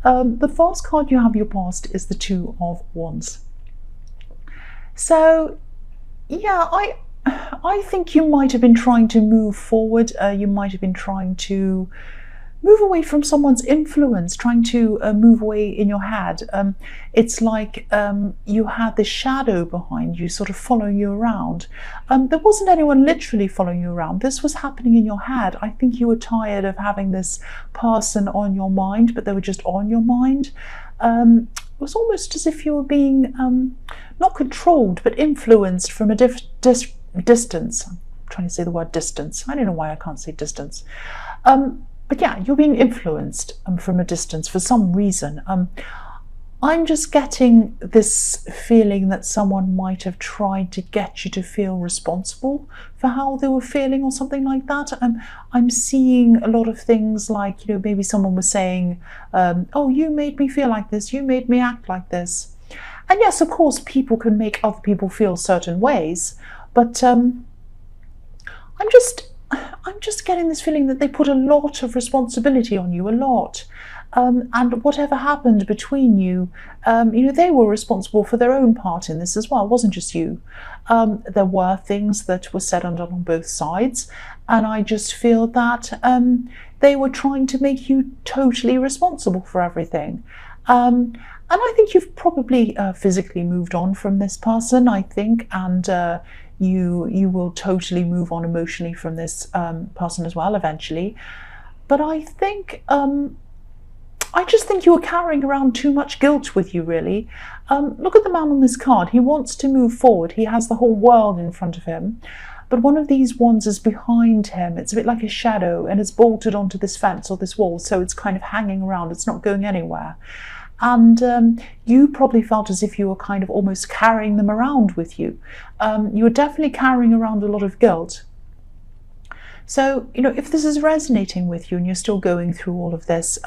The first card you have your past is the Two of Wands. So yeah, I think you might have been trying to move forward. You might have been trying to move away from someone's influence, trying to move away in your head. It's like you had this shadow behind you, sort of following you around. There wasn't anyone literally following you around. This was happening in your head. I think you were tired of having this person on your mind, but they were just on your mind. It was almost as if you were being not controlled, but influenced from a distance. I'm trying to say the word distance. I don't know why I can't say distance. But yeah, you're being influenced from a distance for some reason. I'm just getting this feeling that someone might have tried to get you to feel responsible for how they were feeling or something like that. I'm seeing a lot of things like, maybe someone was saying, oh, you made me feel like this, you made me act like this. And yes, of course, people can make other people feel certain ways, but I'm just getting this feeling that they put a lot of responsibility on you, a lot. And whatever happened between you, they were responsible for their own part in this as well. It wasn't just you. There were things that were said and done on both sides. And I just feel that they were trying to make you totally responsible for everything. And I think you've probably physically moved on from this person, I think, and you will totally move on emotionally from this person as well eventually. But I think I just think you are carrying around too much guilt with you, really. Look at the man on this card. He wants to move forward. He has the whole world in front of him, but one of these wands is behind him. It's a bit like a shadow, and it's bolted onto this fence or this wall, so it's kind of hanging around. It's not going anywhere. And you probably felt as if you were kind of almost carrying them around with you. You were definitely carrying around a lot of guilt. So, if this is resonating with you and you're still going through all of this,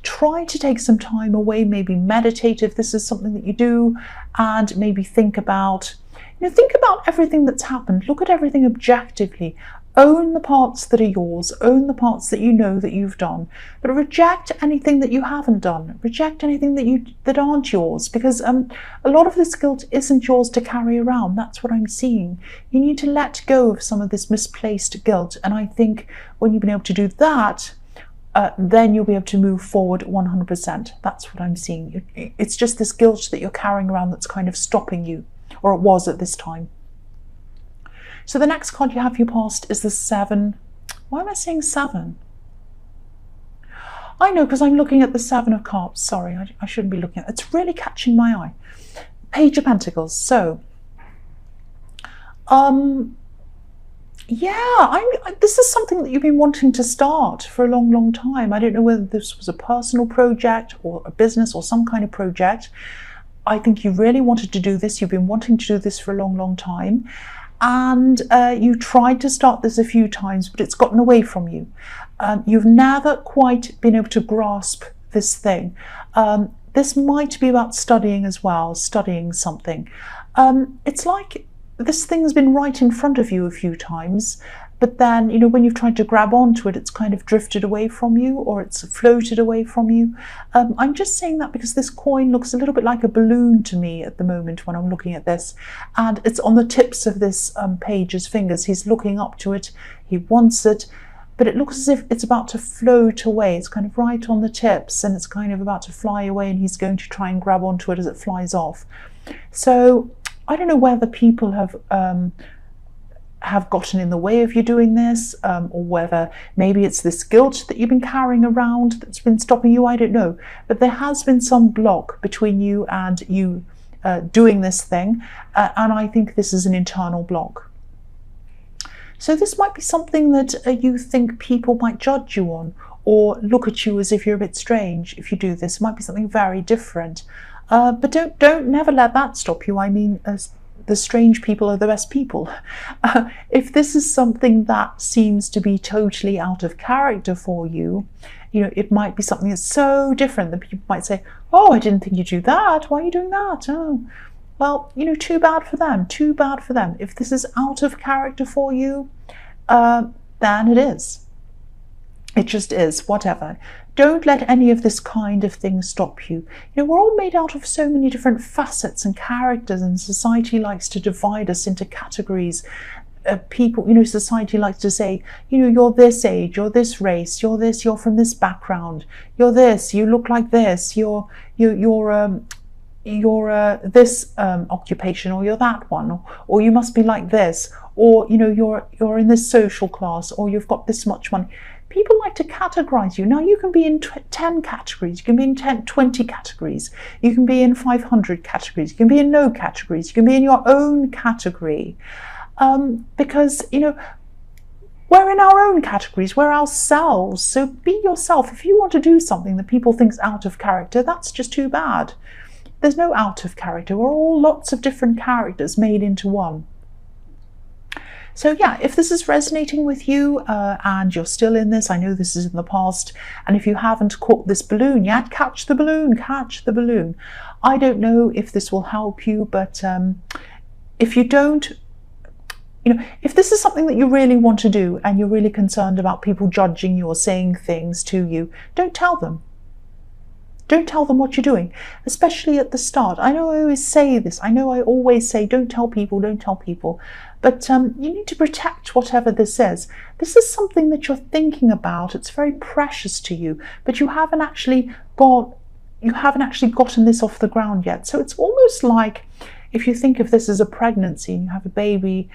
try to take some time away, maybe meditate if this is something that you do, and maybe think about everything that's happened. Look at everything objectively. Own the parts that are yours, own the parts that you know that you've done, but reject anything that you haven't done. Reject anything that aren't yours, because a lot of this guilt isn't yours to carry around. That's what I'm seeing. You need to let go of some of this misplaced guilt, and I think when you've been able to do that, then you'll be able to move forward 100%. That's what I'm seeing. It's just this guilt that you're carrying around that's kind of stopping you, or it was at this time. So the next card you have your past is the 7. Why am I saying 7? I know, because I'm looking at the 7 of Cups. Sorry, I shouldn't be looking at it. It's really catching my eye. Page of Pentacles. So, yeah, this is something that you've been wanting to start for a long, long time. I don't know whether this was a personal project or a business or some kind of project. I think you really wanted to do this. You've been wanting to do this for a long, long time. And you tried to start this a few times, but it's gotten away from you. You've never quite been able to grasp this thing. This might be about studying as well, studying something. It's like this thing's been right in front of you a few times, but then, when you've tried to grab onto it, it's kind of drifted away from you, or it's floated away from you. I'm just saying that because this coin looks a little bit like a balloon to me at the moment when I'm looking at this, and it's on the tips of this page's fingers. He's looking up to it, he wants it, but it looks as if it's about to float away. It's kind of right on the tips, and it's kind of about to fly away, and he's going to try and grab onto it as it flies off. So I don't know whether people have gotten in the way of you doing this, or whether maybe it's this guilt that you've been carrying around that's been stopping you. I don't know, but there has been some block between you and you doing this thing, and I think this is an internal block. So this might be something that you think people might judge you on, or look at you as if you're a bit strange if you do this. It might be something very different, but don't never let that stop you. I mean, the strange people are the best people. If this is something that seems to be totally out of character for you, it might be something that's so different that people might say, oh, I didn't think you'd do that. Why are you doing that? Oh, well, too bad for them. Too bad for them. If this is out of character for you, then it is. It just is, whatever. don't let any of this kind of thing stop you. You know, we're all made out of so many different facets and characters, and society likes to divide us into categories. People, you know, society likes to say, you know, you're this age, you're this race, you're this, you're from this background, you're this, you look like this, you're this occupation, or you're that one, or you must be like this, or you know, you're in this social class, or you've got this much money. People like to categorize you. Now you can be in 10 categories, you can be in 20 categories, you can be in 500 categories, you can be in no categories, you can be in your own category. Because, you know, we're in our own categories, we're ourselves, so be yourself. If you want to do something that people think's out of character, that's just too bad. There's no out of character, we're all lots of different characters made into one. So yeah, if this is resonating with you and you're still in this, I know this is in the past, and if you haven't caught this balloon yet, catch the balloon, catch the balloon. I don't know if this will help you, but if you don't, you know, if this is something that you really want to do and you're really concerned about people judging you or saying things to you, don't tell them. Don't tell them what you're doing, especially at the start. I know I always say this. I know I always say, don't tell people, don't tell people. But you need to protect whatever this is. This is something that you're thinking about. It's very precious to you, but you haven't actually gotten this off the ground yet. So it's almost like if you think of this as a pregnancy and you have a baby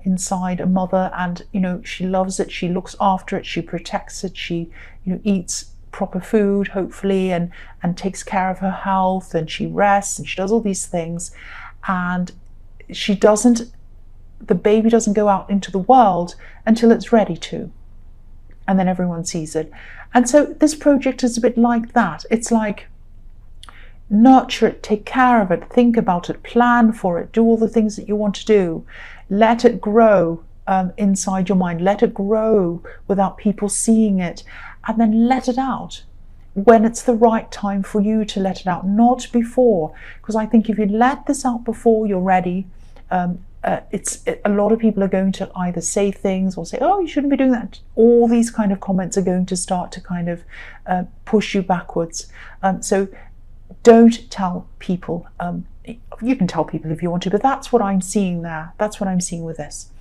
inside a mother, and you know, she loves it, she looks after it, she protects it, she, you know, eats proper food hopefully, and takes care of her health, and she rests and she does all these things, and the baby doesn't go out into the world until it's ready to, and then everyone sees it. And so this project is a bit like that. It's like, nurture it, take care of it, think about it, plan for it, do all the things that you want to do, let it grow inside your mind, let it grow without people seeing it, and then let it out when it's the right time for you to let it out, not before. Because I think if you let this out before you're ready, a lot of people are going to either say things or say, oh, you shouldn't be doing that. All these kind of comments are going to start to kind of push you backwards. So don't tell people. You can tell people if you want to, but that's what I'm seeing there. That's what I'm seeing with this.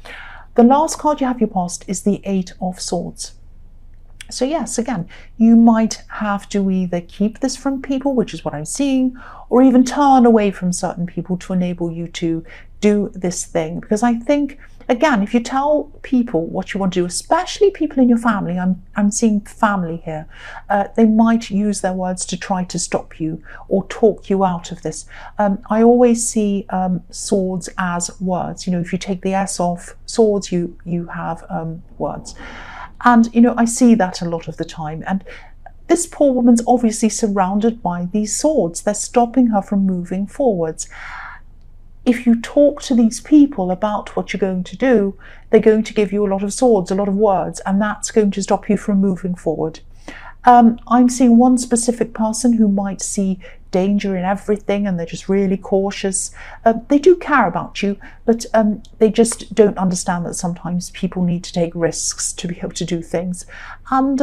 The last card you have your past is the 8 of Swords. So yes, again, you might have to either keep this from people, which is what I'm seeing, or even turn away from certain people to enable you to do this thing. Because I think, again, if you tell people what you want to do, especially people in your family, I'm seeing family here, they might use their words to try to stop you or talk you out of this. I always see swords as words. You know, if you take the S off swords, you have words. And, you know, I see that a lot of the time. And this poor woman's obviously surrounded by these swords. They're stopping her from moving forwards. If you talk to these people about what you're going to do, they're going to give you a lot of swords, a lot of words, and that's going to stop you from moving forward. I'm seeing one specific person who might see danger in everything, and they're just really cautious. They do care about you, but they just don't understand that sometimes people need to take risks to be able to do things. And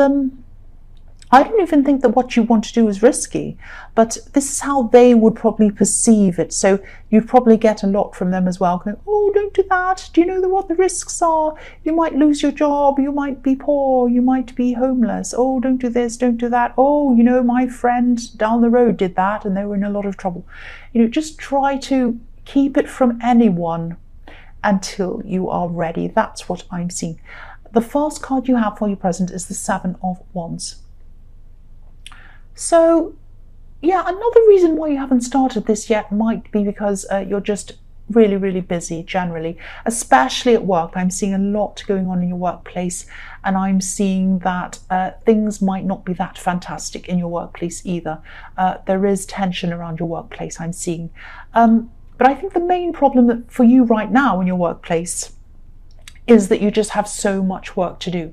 I don't even think that what you want to do is risky, but this is how they would probably perceive it. So you'd probably get a lot from them as well, going, oh, don't do that. Do you know what the risks are? You might lose your job. You might be poor. You might be homeless. Oh, don't do this, don't do that. Oh, you know, my friend down the road did that and they were in a lot of trouble. You know, just try to keep it from anyone until you are ready. That's what I'm seeing. The first card you have for your present is the 7 of Wands. So, yeah, another reason why you haven't started this yet might be because you're just really, really busy generally, especially at work. I'm seeing a lot going on in your workplace, and I'm seeing that things might not be that fantastic in your workplace either. There is tension around your workplace, I'm seeing. But I think the main problem for you right now in your workplace is that you just have so much work to do.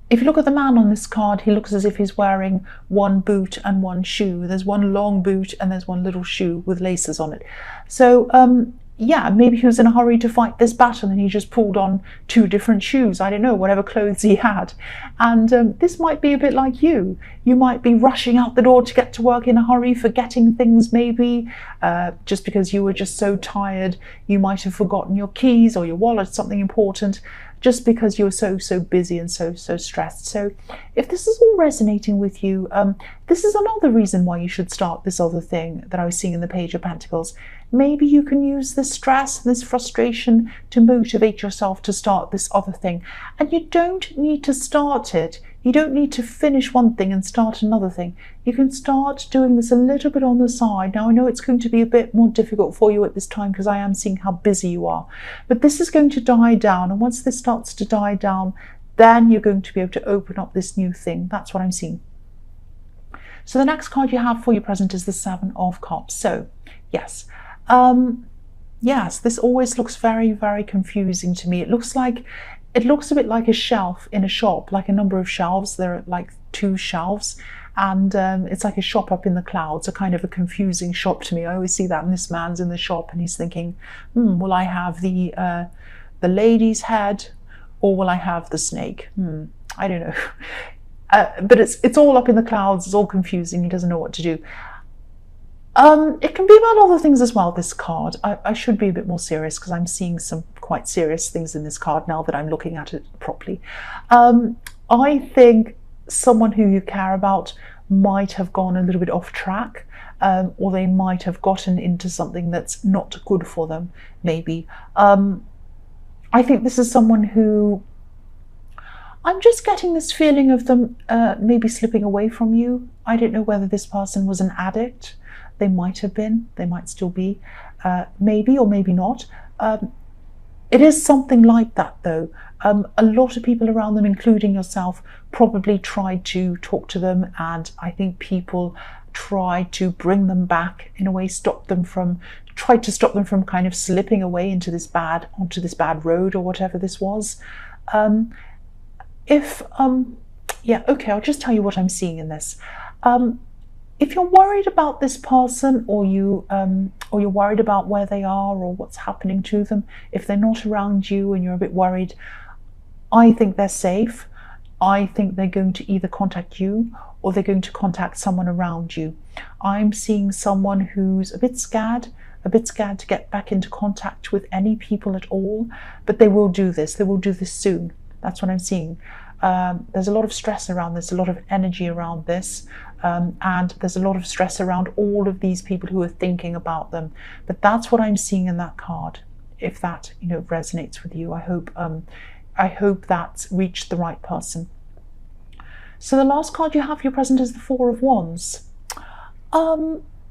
If you look at the man on this card, he looks as if he's wearing one boot and one shoe. There's one long boot and there's one little shoe with laces on it. So yeah, maybe he was in a hurry to fight this battle and he just pulled on 2 different shoes, I don't know, whatever clothes he had. And this might be a bit like you. You might be rushing out the door to get to work in a hurry, forgetting things maybe, just because you were just so tired. You might have forgotten your keys or your wallet, something important, just because you were so busy and so stressed. So if this is all resonating with you, this is another reason why you should start this other thing that I was seeing in the Page of Pentacles. Maybe you can use this stress, this frustration to motivate yourself to start this other thing. And you don't need to start it. You don't need to finish one thing and start another thing. You can start doing this a little bit on the side. Now, I know it's going to be a bit more difficult for you at this time because I am seeing how busy you are. But this is going to die down. And once this starts to die down, then you're going to be able to open up this new thing. That's what I'm seeing. So the next card you have for your present is the 7 of Cups. So, yes. Yes, this always looks very confusing to me. It looks a bit like a shelf in a shop, like a number of shelves. There are like 2 shelves, and it's like a shop up in the clouds, a kind of a confusing shop to me. I always see that, and this man's in the shop and he's thinking, will I have the lady's head or will I have the snake? I don't know. But it's all up in the clouds, it's all confusing, he doesn't know what to do. It can be about other things as well, this card. I should be a bit more serious because I'm seeing some quite serious things in this card now that I'm looking at it properly. I think someone who you care about might have gone a little bit off track, or they might have gotten into something that's not good for them, maybe. I think this is someone who... I'm just getting this feeling of them maybe slipping away from you. I don't know whether this person was an addict. They might have been, they might still be, maybe or maybe not. It is something like that though. A lot of people around them, including yourself, probably tried to talk to them, and I think people tried to bring them back, in a way tried to stop them from kind of slipping away onto this bad road or whatever this was. Yeah, okay, I'll just tell you what I'm seeing in this. If you're worried about this person, or you're worried about where they are or what's happening to them, if they're not around you and you're a bit worried, I think they're safe. I think they're going to either contact you or they're going to contact someone around you. I'm seeing someone who's a bit scared to get back into contact with any people at all, but they will do this. They will do this soon. That's what I'm seeing. There's a lot of stress around this, a lot of energy around this, and there's a lot of stress around all of these people who are thinking about them. But that's what I'm seeing in that card. If that resonates with you, I hope that's reached the right person. So the last card you have for your present is the 4 of Wands.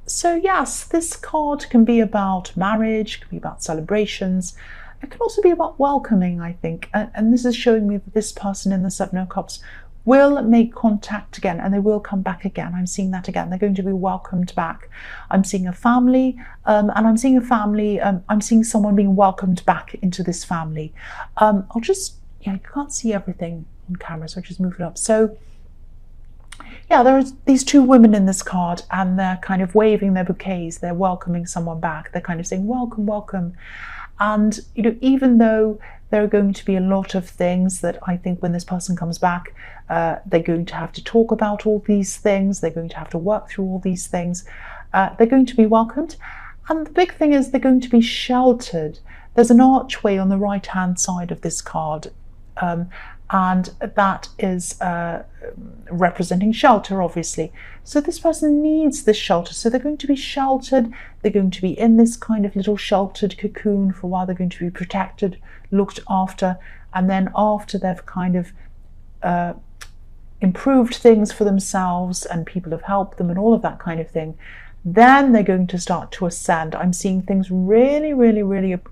So yes, this card can be about marriage, can be about celebrations. It can also be about welcoming, I think. And this is showing me that this person in the 7 of Cups will make contact again, and they will come back again. I'm seeing that again. They're going to be welcomed back. I'm seeing a family, and I'm seeing a family. I'm seeing someone being welcomed back into this family. I'll just, you can't see everything on camera, so I'll just move it up. So yeah, there are these 2 women in this card, and they're kind of waving their bouquets. They're welcoming someone back. They're kind of saying, welcome, welcome. And even though there are going to be a lot of things that I think when this person comes back, they're going to have to talk about all these things, they're going to have to work through all these things, they're going to be welcomed. And the big thing is they're going to be sheltered. There's an archway on the right hand side of this card, and that is representing shelter, obviously. So this person needs this shelter, so they're going to be sheltered. They're going to be in this kind of little sheltered cocoon for a while. They're going to be protected, looked after, and then after they've kind of improved things for themselves and people have helped them and all of that kind of thing, then they're going to start to ascend. I'm seeing things really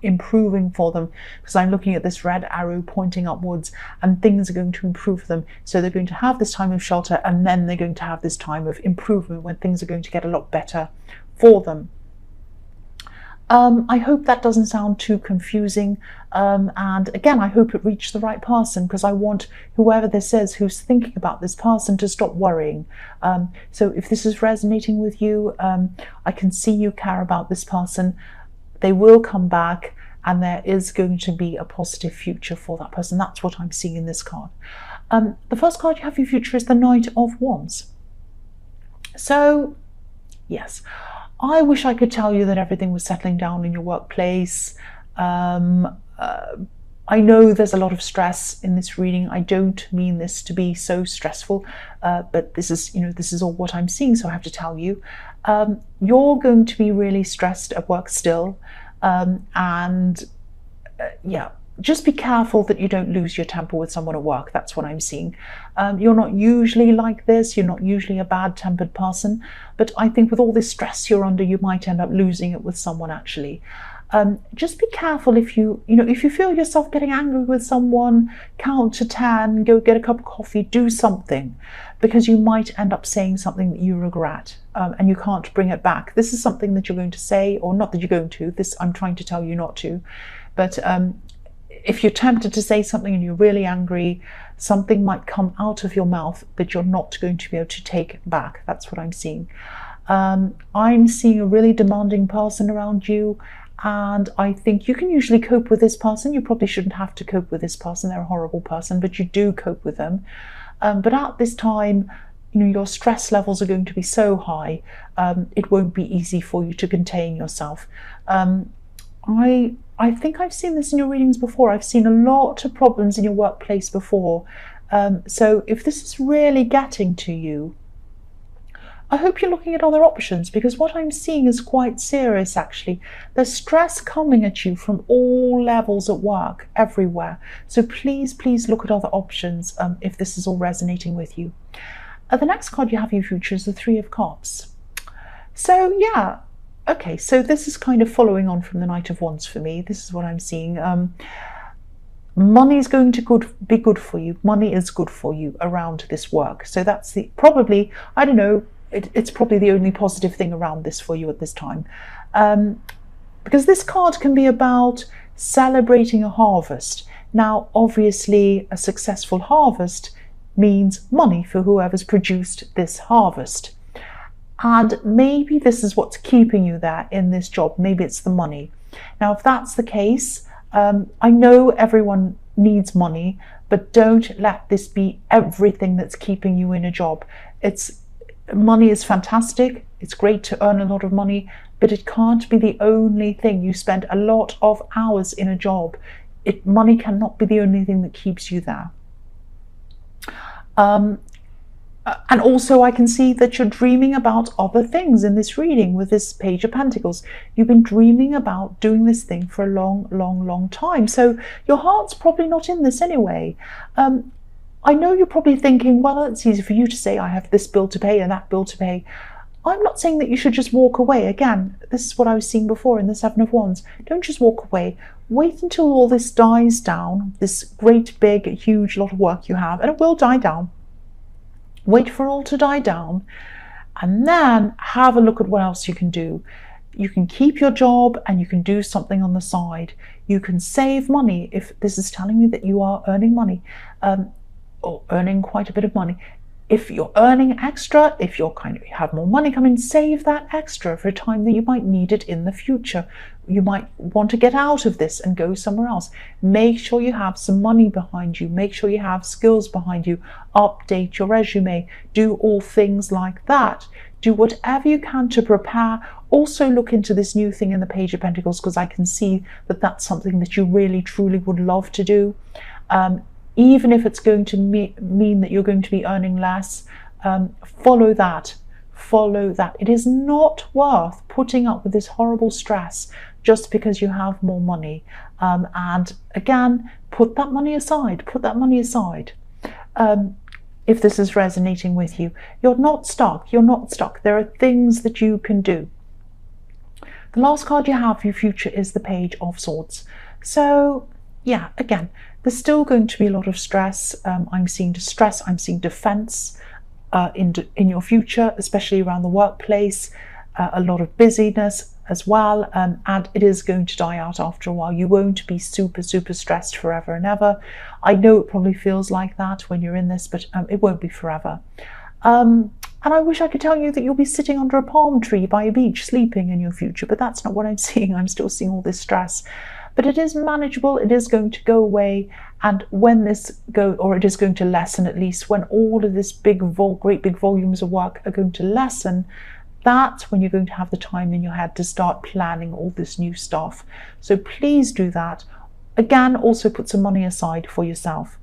improving for them, because I'm looking at this red arrow pointing upwards, and things are going to improve for them. So they're going to have this time of shelter, and then they're going to have this time of improvement when things are going to get a lot better for them. I hope that doesn't sound too confusing, and again, I hope it reached the right person, because I want whoever this is who's thinking about this person to stop worrying. So if this is resonating with you, I can see you care about this person. they will come back, and there is going to be a positive future for that person. That's what I'm seeing in this card. The first card you have for your future is the Knight of Wands. So, yes, I wish I could tell you that everything was settling down in your workplace. I know there's a lot of stress in this reading. I don't mean this to be so stressful, but this is all what I'm seeing, so I have to tell you. You're going to be really stressed at work still, yeah, just be careful that you don't lose your temper with someone at work. That's what I'm seeing. You're not usually like this. You're not usually a bad-tempered person, but I think with all this stress you're under, you might end up losing it with someone actually. Just be careful if you feel yourself getting angry with someone, count to 10, go get a cup of coffee, do something, because you might end up saying something that you regret, and you can't bring it back. This is something that you're going to say, or not that you're going to, this I'm trying to tell you not to, but if you're tempted to say something and you're really angry, something might come out of your mouth that you're not going to be able to take back. That's what I'm seeing. I'm seeing a really demanding person around you, and I think you can usually cope with this person. You probably shouldn't have to cope with this person. They're a horrible person, but you do cope with them. But at this time, your stress levels are going to be so high, it won't be easy for you to contain yourself. I think I've seen this in your readings before. I've seen a lot of problems in your workplace before. So if this is really getting to you, I hope you're looking at other options, because what I'm seeing is quite serious actually. There's stress coming at you from all levels at work, everywhere. So please look at other options if this is all resonating with you. The next card you have in your future is the Three of Cups. So yeah, okay, so this is kind of following on from the Knight of Wands for me. This is what I'm seeing. Money is going to be good for you. Money is good for you around this work. So that's probably, I don't know, it's probably the only positive thing around this for you at this time. Because this card can be about celebrating a harvest. Now, obviously, a successful harvest means money for whoever's produced this harvest. And maybe this is what's keeping you there in this job. Maybe it's the money. Now, if that's the case, I know everyone needs money, but don't let this be everything that's keeping you in a job. Money is fantastic. It's great to earn a lot of money, but it can't be the only thing. You spend a lot of hours in a job. Money cannot be the only thing that keeps you there. And also I can see that you're dreaming about other things in this reading with this Page of Pentacles. You've been dreaming about doing this thing for a long time. So your heart's probably not in this anyway. I know you're probably thinking, well, it's easy for you to say, I have this bill to pay and that bill to pay. I'm not saying that you should just walk away. Again, this is what I was seeing before in the Seven of Wands. Don't just walk away. Wait until all this dies down, this great, big, huge lot of work you have, and it will die down. Wait for it all to die down, and then have a look at what else you can do. You can keep your job and you can do something on the side. You can save money. If this is telling me that you are earning money, or earning quite a bit of money. If you're earning extra, if you're have more money coming, save that extra for a time that you might need it in the future. You might want to get out of this and go somewhere else. Make sure you have some money behind you. Make sure you have skills behind you. Update your resume. Do all things like that. Do whatever you can to prepare. Also look into this new thing in the Page of Pentacles, because I can see that that's something that you really, truly would love to do. Even if it's going to mean that you're going to be earning less, follow that. Follow that. It is not worth putting up with this horrible stress just because you have more money. And again, put that money aside. Put that money aside. If this is resonating with you, you're not stuck. You're not stuck. There are things that you can do. The last card you have for your future is the Page of Swords. So yeah, again, there's still going to be a lot of stress. I'm seeing distress, I'm seeing defense in your future, especially around the workplace, a lot of busyness as well, and it is going to die out after a while. You won't be super stressed forever and ever. I know it probably feels like that when you're in this, but it won't be forever. And I wish I could tell you that you'll be sitting under a palm tree by a beach sleeping in your future, but that's not what I'm seeing. I'm still seeing all this stress. But it is manageable, it is going to go away, and when this it is going to lessen, at least when all of this great big volumes of work are going to lessen, that's when you're going to have the time in your head to start planning all this new stuff. So please do that. Again, also put some money aside for yourself.